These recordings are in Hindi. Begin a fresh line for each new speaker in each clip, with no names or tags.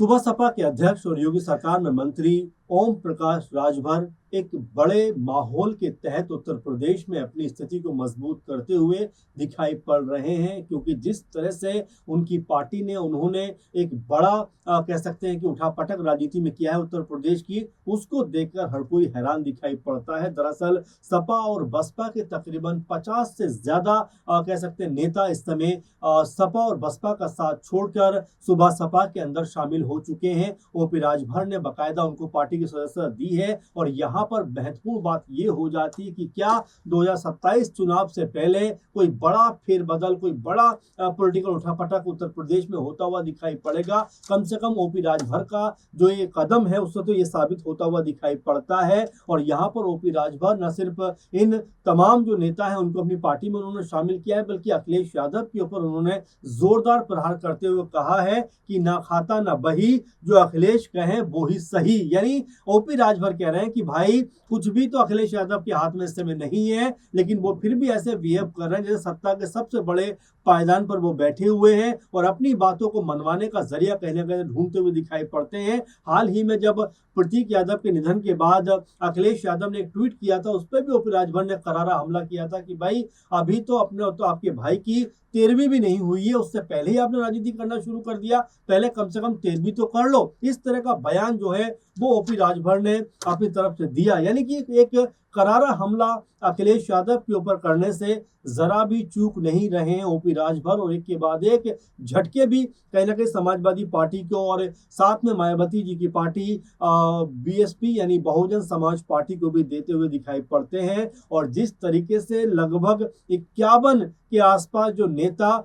सुबह सपा के अध्यक्ष और योगी सरकार में मंत्री ओम प्रकाश राजभर एक बड़े माहौल के तहत उत्तर प्रदेश में अपनी स्थिति को मजबूत करते हुए दिखाई पड़ रहे हैं, क्योंकि जिस तरह से उनकी पार्टी ने उन्होंने एक बड़ा कह सकते हैं कि उठापटक राजनीति में किया है उत्तर प्रदेश की, उसको देखकर हर कोई हैरान दिखाई पड़ता है। दरअसल सपा और बसपा के तकरीबन 50 से ज्यादा कह सकते हैं नेता इस समय सपा और बसपा का साथ छोड़कर सुबह सपा के अंदर शामिल हो चुके हैं। ओपी राजभर ने बकायदा उनको पार्टी की सदस्यता दी है और यहाँ पर महत्वपूर्ण बात यह हो जाती है कि क्या 2027 चुनाव से पहले कोई बड़ा फेरबदल, कोई बड़ा पॉलिटिकल उठापटक उत्तर प्रदेश में होता हुआ दिखाई पड़ेगा। कम से कम ओपी राजभर का जो ये कदम है उससे तो ये साबित होता हुआ दिखाई पड़ता है। और यहाँ पर ओपी राजभर न सिर्फ इन तमाम जो नेता हैं उनको अपनी पार्टी में उन्होंने शामिल किया है, बल्कि अखिलेश यादव के ऊपर उन्होंने जोरदार प्रहार करते हुए कहा है कि ना खाता ना बही, जो अखिलेश कहें वो ही सही। यानी ओपी राजभर कह रहे हैं कि भाई कुछ भी तो अखिलेश यादव के हाथ में इस समय नहीं है, लेकिन वो फिर भी ऐसे बिहेव कर रहे हैं जैसे सत्ता के सबसे बड़े पायदान पर वो बैठे हुए हैं और अपनी बातों को मनवाने का जरिया कहीं ना कहीं ढूंढते हुए दिखाई पड़ते हैं। हाल ही में जब प्रतीक यादव के निधन के बाद अखिलेश यादव ने एक ट्वीट किया था, उस पर भी ओपी राजभर ने करारा हमला किया था कि भाई अभी तो आपके भाई की 13वीं भी नहीं हुई है, उससे पहले ही आपने राजनीति करना शुरू कर दिया, पहले कम से कम 13वीं तो कर लो। इस तरह का बयान जो है वो ओपी राजभर ने अपनी तरफ से दिया, यानी कि एक करारा हमला अखिलेश यादव के ऊपर करने से जरा भी चूक नहीं रहे हैं ओपी राजभर। और एक के बाद एक झटके भी कहीं ना कहीं समाजवादी पार्टी को और साथ में मायावती जी की पार्टी बीएसपी यानी बहुजन समाज पार्टी को भी देते हुए दिखाई पड़ते हैं। और जिस तरीके से लगभग 51 के आसपास जो नेता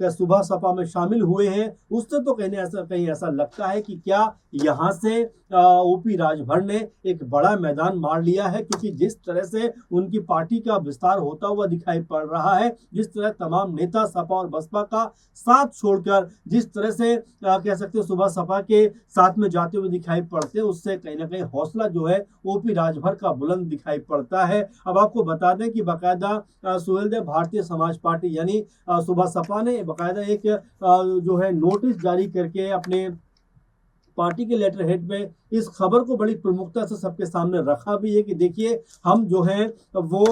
सुबह सपा में शामिल हुए हैं, उससे तो कहीं ऐसा लगता है कि क्या यहाँ से ओपी राजभर ने एक बड़ा मैदान मार लिया है, क्योंकि जिस तरह से उनकी पार्टी का विस्तार होता हुआ दिखाई पड़ रहा है, जिस तरह तमाम नेता सपा और बसपा का साथ छोड़कर जिस तरह से कह सकते हैं सुबह सपा के साथ में जाते हुए दिखाई पड़ते हैं, उससे कहीं ना कहीं हौसला जो है ओपी राजभर का बुलंद दिखाई पड़ता है। अब आपको बता दें कि बाकायदा सुहेलदेव भारतीय समाज पार्टी यानी सुबह सपा ने बाकायदा एक जो है नोटिस जारी करके अपने पार्टी के लेटर हेड पे इस खबर को बड़ी प्रमुखता से सबके सामने रखा भी है कि देखिए हम जो है वो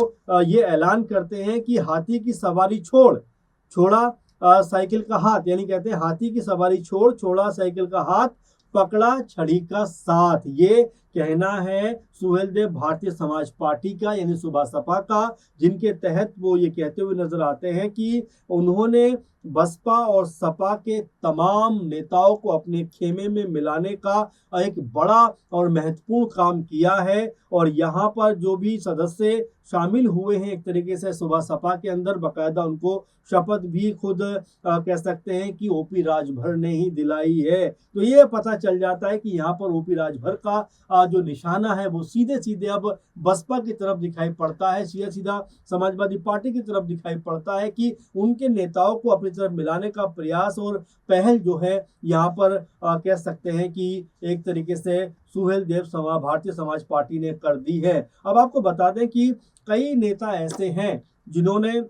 ये ऐलान करते हैं कि हाथी की सवारी छोड़ा साइकिल का हाथ, यानी कहते हैं हाथी की सवारी छोड़ा साइकिल का हाथ, पकड़ा छड़ी का साथ। ये कहना है सुहेलदेव भारतीय समाज पार्टी का यानी सुबह सपा का, जिनके तहत वो ये कहते हुए नजर आते हैं कि उन्होंने बसपा और सपा के तमाम नेताओं को अपने खेमे में मिलाने का एक बड़ा और महत्वपूर्ण काम किया है। और यहाँ पर जो भी सदस्य शामिल हुए हैं एक तरीके से सुबह सपा के अंदर, बाकायदा उनको शपथ भी खुद कह सकते हैं कि ओपी राजभर ने ही दिलाई है। तो ये पता चल जाता है कि यहाँ पर ओपी राजभर का जो निशाना है वो सीधे सीधे अब बसपा की तरफ दिखाई पड़ता है, सीधा समाजवादी पार्टी की तरफ दिखाई पड़ता है कि उनके नेताओं को अपनी तरफ मिलाने का प्रयास और पहल जो है यहाँ पर कह सकते हैं कि एक तरीके से सुहेलदेव भारतीय समाज पार्टी ने कर दी है। अब आपको बता दें कि कई नेता ऐसे हैं जिन्होंने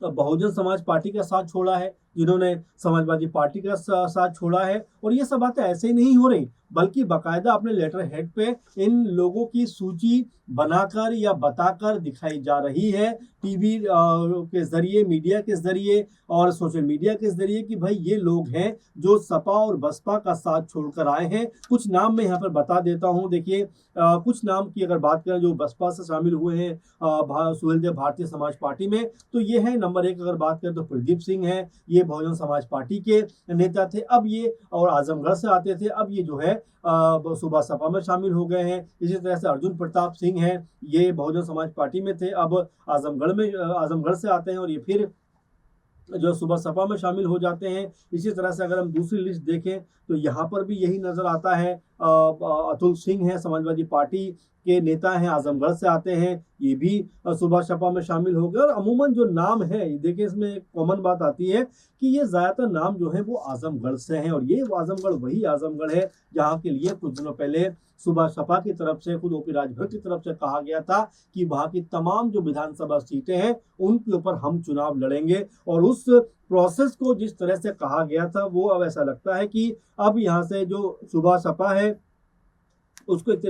बहुजन समाज पार्टी का साथ छोड़ा है, जिन्होंने समाजवादी पार्टी का साथ छोड़ा है, और ये सब बातें ऐसे ही नहीं हो रही, बल्कि बाकायदा अपने लेटर हेड पे इन लोगों की सूची बनाकर या बताकर दिखाई जा रही है टीवी के जरिए, मीडिया के जरिए और सोशल मीडिया के जरिए कि भाई ये लोग हैं जो सपा और बसपा का साथ छोड़कर आए हैं। कुछ नाम मैं यहाँ पर बता देता हूँ। देखिए कुछ नाम की अगर बात करें जो बसपा से शामिल हुए हैं सुहेलदेव भारतीय समाज पार्टी में, तो ये है नंबर 1 अगर बात करें तो प्रदीप सिंह है, ये बहुजन समाज पार्टी के नेता थे, अब ये और आजमगढ़ से आते थे, अब ये जो है सुबह सपा में शामिल हो गए हैं। इसी तरह से अर्जुन प्रताप सिंह हैं, ये बहुजन समाज पार्टी में थे, अब आजमगढ़ से आते हैं और ये फिर जो सुबह सपा में शामिल हो जाते हैं। इसी तरह से अगर हम दूसरी लिस्ट देखें तो यहाँ पर भी यही नजर आता है। अतुल सिंह है, समाजवादी पार्टी के नेता हैं, आजमगढ़ से आते हैं, ये भी सुबह सपा में शामिल हो गए। और अमूमन जो नाम है देखिए इसमें एक कॉमन बात आती है कि ये ज्यादातर नाम जो है वो आजमगढ़ से हैं, और ये आजमगढ़ वही आजमगढ़ है जहाँ के लिए कुछ दिनों पहले सुबह सपा की तरफ से खुद ओपी राजभर की तरफ से कहा गया था कि वहां की तमाम जो विधानसभा सीटें हैं उनके ऊपर हम चुनाव लड़ेंगे। और उस उस प्रोसेस को जिस तरह से कहा गया था वो अब ऐसा लगता है कि अब यहाँ से जो सूबा सपा है उसको एक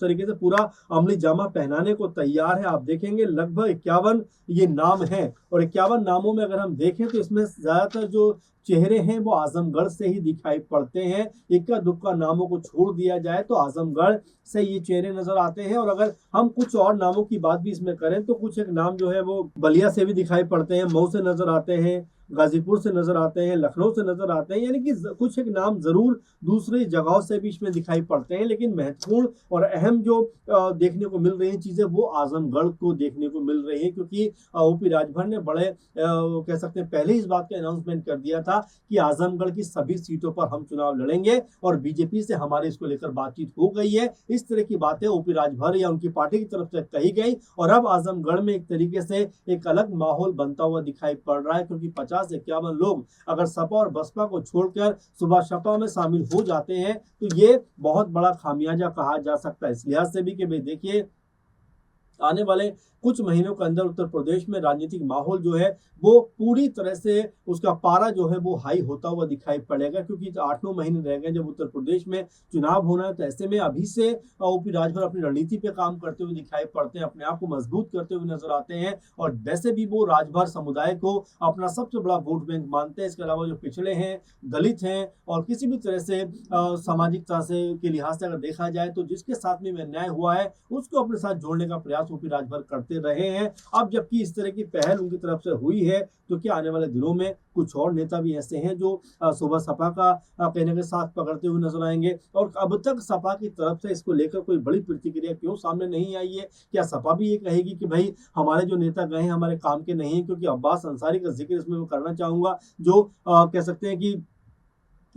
तरीके से पूरा अमली जामा पहनाने को तैयार है। आप देखेंगे लगभग 51 ये नाम हैं और 51 नामों में अगर हम देखें तो इसमें ज्यादातर जो चेहरे हैं वो आजमगढ़ से ही दिखाई पड़ते हैं। इक्का दुक्का नामों को छोड़ दिया जाए तो आजमगढ़ से ये चेहरे नजर आते हैं। और अगर हम कुछ और नामों की बात भी इसमें करें तो कुछ एक नाम जो है वो बलिया से भी दिखाई पड़ते हैं, मऊ से नजर आते हैं, गाजीपुर से नजर आते हैं, लखनऊ से नजर आते हैं, यानी कि कुछ एक नाम जरूर दूसरी जगहों से भी इसमें दिखाई पड़ते हैं। लेकिन महत्वपूर्ण और अहम जो देखने को मिल रही चीजें वो आजमगढ़ को देखने को मिल रही है, क्योंकि ओपी राजभर ने बड़े कह सकते हैं पहले इस बात का अनाउंसमेंट कर दिया था कि आजमगढ़ की सभी सीटों पर हम चुनाव लड़ेंगे और बीजेपी से हमारे इसको लेकर बातचीत हो गई है। इस तरह की बातें ओपी राजभर या उनकी पार्टी की तरफ से कही गई और अब आजमगढ़ में एक तरीके से एक अलग माहौल बनता हुआ दिखाई पड़ रहा है, क्योंकि 50 से 51 लोग अगर सपा और बसपा को छोड़कर सुबह सपा में शामिल हो जाते हैं तो ये बहुत बड़ा खामियाजा कहा जा सकता है। इस लिहाज से भी कि भाई देखिए आने वाले कुछ महीनों के अंदर उत्तर प्रदेश में राजनीतिक माहौल जो है वो पूरी तरह से उसका पारा जो है वो हाई होता हुआ दिखाई पड़ेगा, क्योंकि 8-9 महीने रह गए जब उत्तर प्रदेश में चुनाव होना है। तो ऐसे में अभी से ओपी राजभर अपनी रणनीति पे काम करते हुए दिखाई पड़ते हैं, अपने आप को मजबूत करते हुए नजर आते हैं और वैसे भी वो राजभर समुदाय को अपना सबसे बड़ा वोट बैंक मानते हैं। इसके अलावा जो पिछड़े हैं, दलित हैं और किसी भी तरह से सामाजिकता से के लिहाज से अगर देखा जाए तो जिसके साथ में अन्याय हुआ है उसको अपने साथ जोड़ने का प्रयास ओपी राजभर करते रहे हैं। अब जबकि इस तरह की पहल उनकी तरफ से हुई है तो क्या आने वाले दिनों में कुछ और नेता भी ऐसे हैं जो सुबह सपा का कहने के साथ पकड़ते हुए नजर आएंगे? और अब तक सपा की तरफ से इसको लेकर कोई बड़ी प्रतिक्रिया क्यों सामने नहीं आई है? क्या सपा भी ये कहेगी कि भाई हमारे जो नेता गए हैं हमारे काम के नहीं है? क्योंकि अब्बास अंसारी का जिक्र इसमें मैं करना चाहूंगा जो कह सकते हैं कि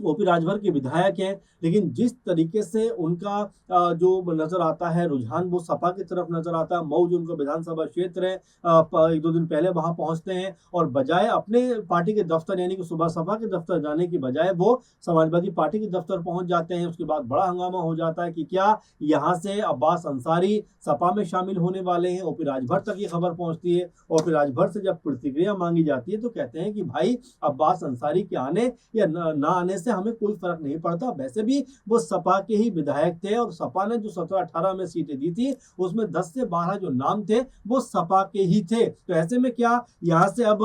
ओपी राजभर के विधायक हैं, लेकिन जिस तरीके से उनका जो नजर आता है रुझान वो सपा की तरफ नजर आता है। मऊ जो उनका विधानसभा क्षेत्र है, 1-2 दिन पहले वहां पहुंचते हैं और बजाय अपने पार्टी के दफ्तर यानी कि सुबह सपा के दफ्तर जाने की बजाय वो समाजवादी पार्टी के दफ्तर पहुंच जाते हैं। उसके बाद बड़ा हंगामा हो जाता है कि क्या यहाँ से अब्बास अंसारी सपा में शामिल होने वाले हैं। ओपी राजभर तक ये खबर पहुंचती है। ओपी राजभर से जब प्रतिक्रिया मांगी जाती है तो कहते हैं कि भाई अब्बास अंसारी के आने या ना आने से हमें कोई फर्क नहीं पड़ता। वैसे भी वो सपा के ही विधायक थे और सपा ने जो 17-18 में सीटें दी थी उसमें 10 से 12 जो नाम थे वो सपा के ही थे। तो ऐसे में क्या यहाँ से अब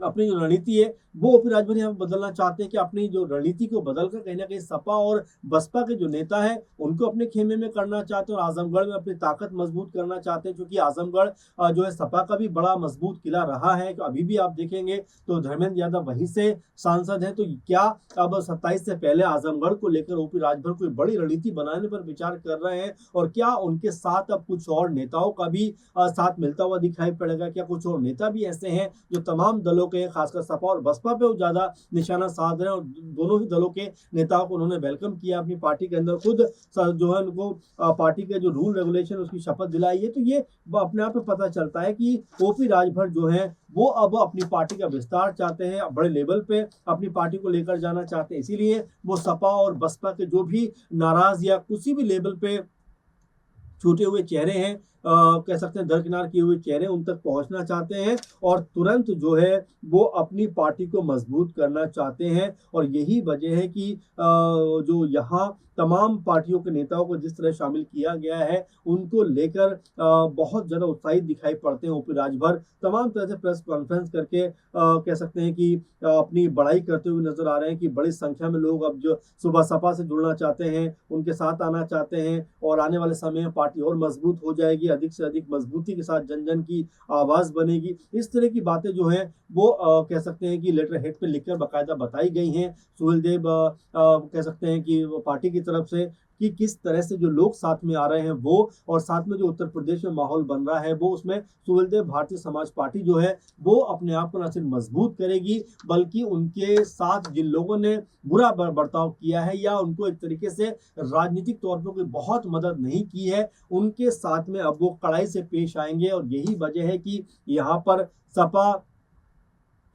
अपनी जो रणनीति है वो ओपी राजभर यहाँ बदलना चाहते हैं कि अपनी जो रणनीति को बदलकर कहीं ना कहीं सपा और बसपा के जो नेता है उनको अपने खेमे में करना चाहते हैं और आजमगढ़ में अपनी ताकत मजबूत करना चाहते हैं, क्योंकि आजमगढ़ जो है सपा का भी बड़ा मजबूत किला रहा है। अभी भी आप देखेंगे तो धर्मेंद्र यादव वहीं से सांसद है। तो क्या अब 27 से पहले आजमगढ़ को लेकर ओपी राजभर कोई बड़ी रणनीति बनाने पर विचार कर रहे हैं? और क्या उनके साथ अब कुछ और नेताओं का भी साथ मिलता हुआ दिखाई पड़ेगा? क्या कुछ और नेता भी ऐसे हैं जो तमाम दलों के खासकर सपा और बसपा पे वो ज्यादा निशाना साध रहे हैं और दोनों ही दलों के नेताओं को उन्होंने वेलकम किया अपनी पार्टी के अंदर, खुद जो है उनको पार्टी के जो रूल रेगुलेशन उसकी शपथ दिलाई है? तो ये अपने आप में पता चलता है कि ओपी राजभर जो है वो अब अपनी पार्टी का विस्तार चाहते हैं, बड़े लेवल पे अपनी पार्टी को लेकर जाना चाहते हैं। इसीलिए वो सपा और बसपा के जो भी नाराज या किसी भी लेवल पे छूटे हुए चेहरे हैं, कह सकते हैं दरकिनार किए हुए चेहरे, उन तक पहुंचना चाहते हैं और तुरंत जो है वो अपनी पार्टी को मजबूत करना चाहते हैं। और यही वजह है कि जो यहाँ तमाम पार्टियों के नेताओं को जिस तरह शामिल किया गया है उनको लेकर बहुत ज़्यादा उत्साहित दिखाई पड़ते हैं। ओपी राजभर तमाम तरह से प्रेस कॉन्फ्रेंस करके कह सकते हैं कि अपनी बड़ाई करते हुए नजर आ रहे हैं कि बड़ी संख्या में लोग अब जो सुबह सपा से जुड़ना चाहते हैं, उनके साथ आना चाहते हैं और आने वाले समय में पार्टी और मजबूत हो जाएगी, अधिक से अधिक मजबूती के साथ जन जन की आवाज बनेगी। इस तरह की बातें जो है वो कह सकते हैं कि लेटर हेड पे लिखकर बाकायदा बताई गई हैं सुहेलदेव कह सकते हैं कि पार्टी की तरफ से कि किस तरह से जो लोग साथ में आ रहे हैं वो और साथ में जो उत्तर प्रदेश में माहौल बन रहा है वो उसमें सुहेलदेव भारतीय समाज पार्टी जो है वो अपने आप को न सिर्फ मजबूत करेगी बल्कि उनके साथ जिन लोगों ने बुरा बर्ताव किया है या उनको एक तरीके से राजनीतिक तौर पर कोई बहुत मदद नहीं की है उनके साथ में अब वो कड़ाई से पेश आएंगे। और यही वजह है कि यहाँ पर सपा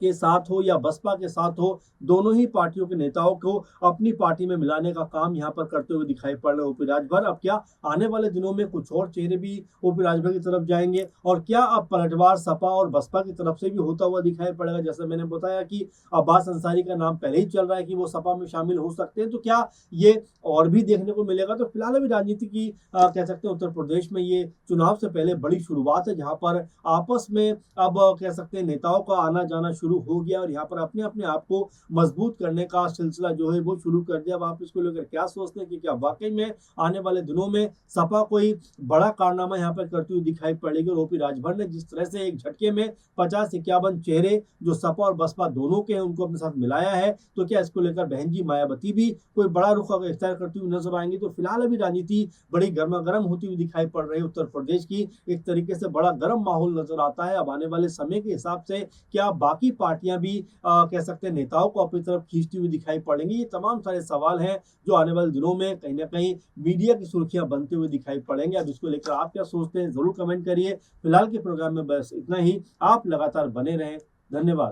के साथ हो या बसपा के साथ हो, दोनों ही पार्टियों के नेताओं को अपनी पार्टी में मिलाने का काम यहाँ पर करते हुए दिखाई पड़ रहे ओपी राजभर। अब क्या आने वाले दिनों में कुछ और चेहरे भी ओपी राजभर की तरफ जाएंगे और क्या अब पलटवार सपा और बसपा की तरफ से भी होता हुआ दिखाई पड़ेगा? जैसे मैंने बताया कि अब्बास अंसारी का नाम पहले ही चल रहा है कि वो सपा में शामिल हो सकते हैं, तो क्या ये और भी देखने को मिलेगा? तो फिलहाल अभी राजनीति की कह सकते हैं उत्तर प्रदेश में ये चुनाव से पहले बड़ी शुरुआत है, जहां पर आपस में अब कह सकते हैं नेताओं का आना जाना शुरू हो गया और यहाँ पर अपने अपने आप को मजबूत करने का सिलसिला जो है वो शुरू कर दिया। अब आप इसको लेकर क्या सोचते हैं कि क्या वाकई में आने वाले दिनों में सपा कोई बड़ा कारनामा यहाँ पर करती हुई दिखाई पड़ेगी? और ओपी राजभर ने जिस तरह से एक झटके में 50-51 चेहरे जो सपा और बसपा दोनों के हैं उनको अपने साथ मिलाया है, तो क्या इसको लेकर बहन जी मायावती भी कोई बड़ा रुख इख्तियार करती हुई नजर आएंगी? तो फिलहाल अभी राजनीति बड़ी गर्मा गर्म होती हुई दिखाई पड़ रही है उत्तर प्रदेश की। एक तरीके से बड़ा गर्म माहौल नजर आता है। अब आने वाले समय के हिसाब से क्या बाकी पार्टियां भी कह सकते हैं नेताओं को अपनी तरफ खींचती हुई दिखाई पड़ेंगी? ये तमाम सारे सवाल हैं जो आने वाले दिनों में कहीं ना कहीं मीडिया की सुर्खियां बनते हुए दिखाई पड़ेंगे। अब इसको लेकर आप क्या सोचते हैं जरूर कमेंट करिए। फिलहाल के प्रोग्राम में बस इतना ही। आप लगातार बने रहें। धन्यवाद।